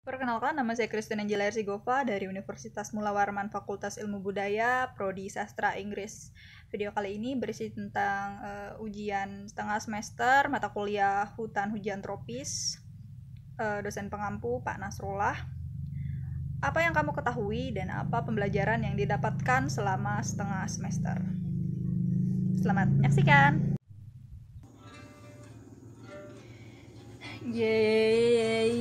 Perkenalkan, nama saya Christine Angela Ersigova dari Universitas Mula Warman Fakultas Ilmu Budaya, Prodi Sastra Inggris. Video kali ini berisi tentang ujian setengah semester mata kuliah Hutan Hujan Tropis, dosen pengampu Pak Nasrullah. Apa yang kamu ketahui dan apa pembelajaran yang didapatkan selama setengah semester? Selamat menyaksikan. Yeay.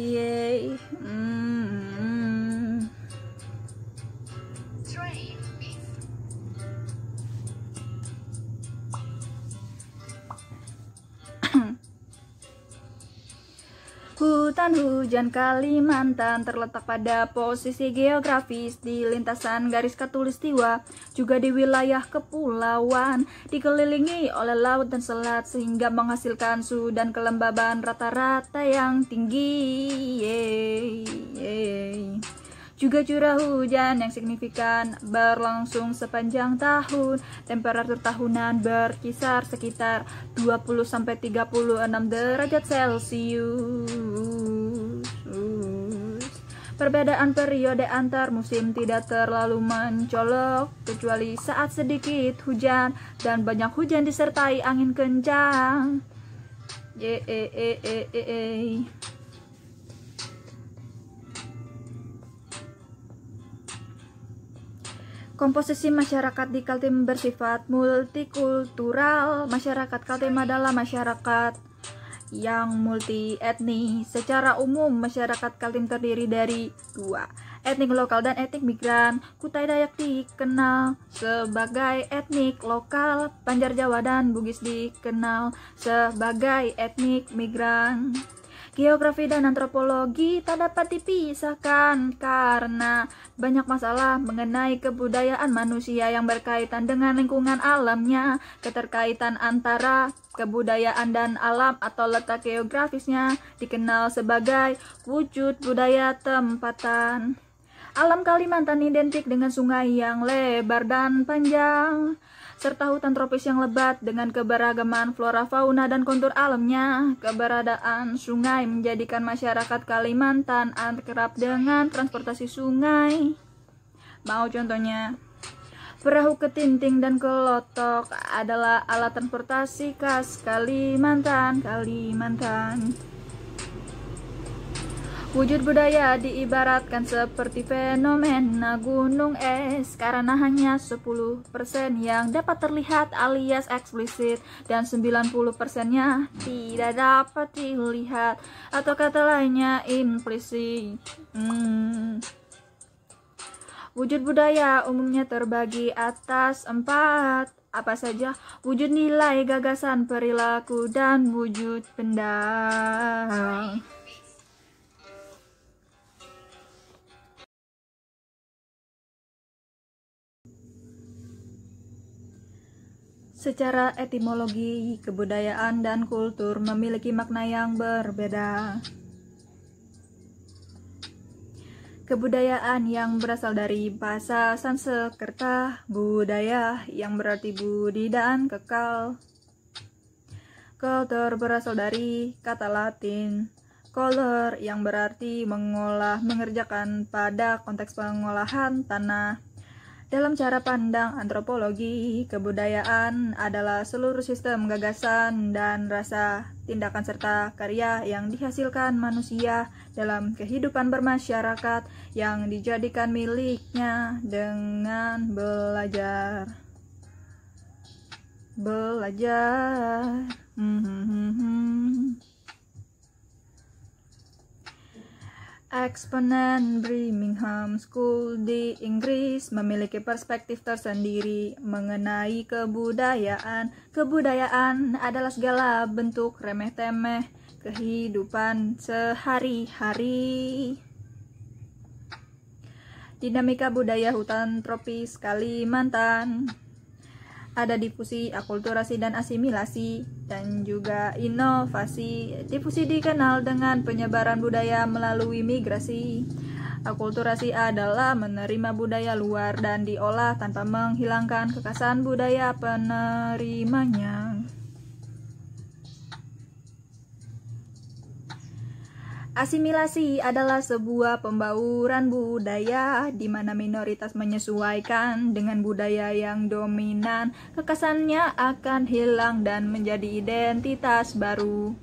Hutan hujan Kalimantan terletak pada posisi geografis di lintasan garis khatulistiwa, juga di wilayah kepulauan, dikelilingi oleh laut dan selat sehingga menghasilkan suhu dan kelembaban rata-rata yang tinggi. Juga curah hujan yang signifikan berlangsung sepanjang tahun. Temperatur tahunan berkisar sekitar 20-36 derajat Celcius. Perbedaan periode antar musim tidak terlalu mencolok, kecuali saat sedikit hujan dan banyak hujan disertai angin kencang. Komposisi masyarakat di Kaltim bersifat multikultural. Masyarakat Kaltim adalah masyarakat yang multi etnis. Secara umum, masyarakat Kaltim terdiri dari dua, etnik lokal dan etnik migran. Kutai Dayak dikenal sebagai etnik lokal, Banjar Jawa dan Bugis dikenal sebagai etnik migran. Geografi dan antropologi tak dapat dipisahkan karena banyak masalah mengenai kebudayaan manusia yang berkaitan dengan lingkungan alamnya. Keterkaitan antara kebudayaan dan alam atau letak geografisnya dikenal sebagai wujud budaya tempatan. Alam Kalimantan identik dengan sungai yang lebar dan panjang, serta hutan tropis yang lebat dengan keberagaman flora, fauna, dan kontur alamnya. Keberadaan sungai menjadikan masyarakat Kalimantan akrab dengan transportasi sungai. Mau contohnya? Perahu ketinting dan kelotok adalah alat transportasi khas Kalimantan. Wujud budaya diibaratkan seperti fenomena gunung es, karena hanya 10% yang dapat terlihat alias eksplisit dan 90%-nya tidak dapat dilihat, atau kata lainnya implisit. Wujud budaya umumnya terbagi atas 4. Apa saja? Wujud nilai, gagasan, perilaku, dan wujud benda. Secara etimologi, kebudayaan dan kultur memiliki makna yang berbeda. Kebudayaan yang berasal dari bahasa Sanskerta, budaya yang berarti budi dan kekal. Kultur berasal dari kata Latin color yang berarti mengolah, mengerjakan pada konteks pengolahan tanah. Dalam cara pandang antropologi, kebudayaan adalah seluruh sistem gagasan dan rasa, tindakan serta karya yang dihasilkan manusia dalam kehidupan bermasyarakat yang dijadikan miliknya dengan belajar. Eksponen Birmingham School di Inggris memiliki perspektif tersendiri mengenai kebudayaan. Kebudayaan adalah segala bentuk remeh-temeh kehidupan sehari-hari. Dinamika budaya hutan tropis Kalimantan. Ada difusi, akulturasi, dan asimilasi, dan juga inovasi. Difusi dikenal dengan penyebaran budaya melalui migrasi. Akulturasi adalah menerima budaya luar dan diolah tanpa menghilangkan kekhasan budaya penerimanya. Asimilasi adalah sebuah pembauran budaya di mana minoritas menyesuaikan dengan budaya yang dominan. Kekasannya akan hilang dan menjadi identitas baru.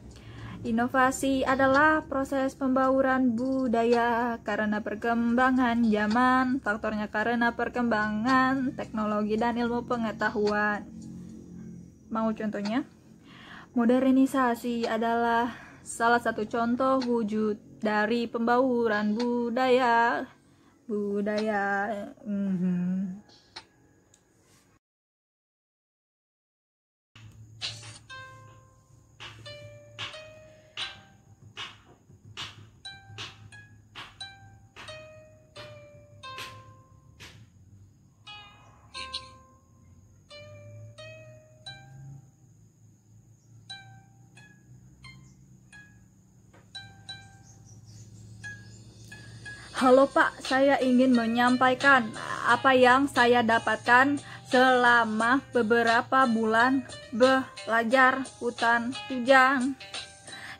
Inovasi adalah proses pembauran budaya karena perkembangan zaman, faktornya karena perkembangan teknologi dan ilmu pengetahuan. Mau contohnya? Modernisasi adalah salah satu contoh wujud dari pembauran budaya. Halo Pak, saya ingin menyampaikan apa yang saya dapatkan selama beberapa bulan belajar hutan hujan.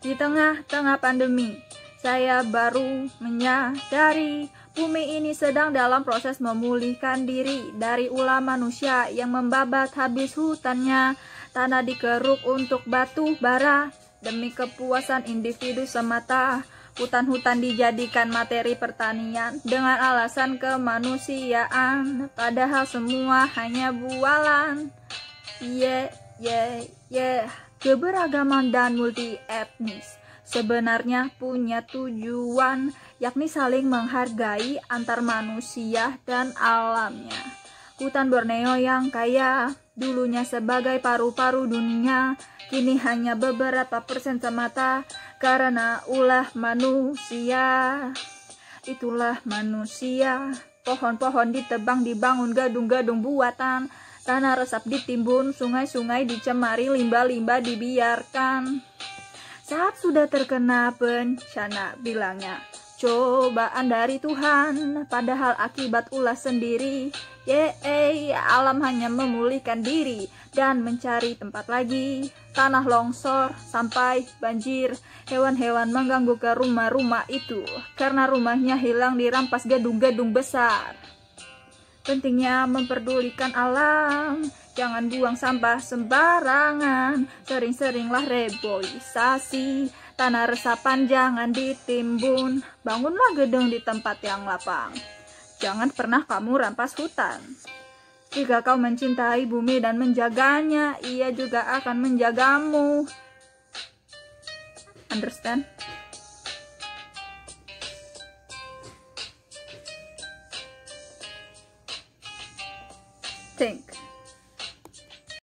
Di tengah-tengah pandemi, saya baru menyadari bumi ini sedang dalam proses memulihkan diri dari ulah manusia yang membabat habis hutannya. Tanah dikeruk untuk batu bara demi kepuasan individu semata. Hutan-hutan dijadikan materi pertanian dengan alasan kemanusiaan, padahal semua hanya bualan. Keberagaman dan multi etnis sebenarnya punya tujuan, yakni saling menghargai antar manusia dan alamnya. Hutan Borneo yang kaya dulunya sebagai paru-paru dunia, kini hanya beberapa persen semata karena ulah manusia. Itulah manusia. Pohon-pohon ditebang, dibangun gedung-gedung buatan, tanah resap ditimbun, sungai-sungai dicemari, limbah-limbah dibiarkan. Saat sudah terkena bencana, bilangnya cobaan dari Tuhan, padahal akibat ulah sendiri. Alam hanya memulihkan diri dan mencari tempat lagi. Tanah longsor sampai banjir, hewan-hewan mengganggu ke rumah-rumah itu karena rumahnya hilang dirampas gedung-gedung besar. Pentingnya memperdulikan alam, jangan buang sampah sembarangan, sering-seringlah reboisasi. Tanah resapan jangan ditimbun, bangunlah gedung di tempat yang lapang. Jangan pernah kamu rampas hutan. Jika kau mencintai bumi dan menjaganya, ia juga akan menjagamu. Understand? Think.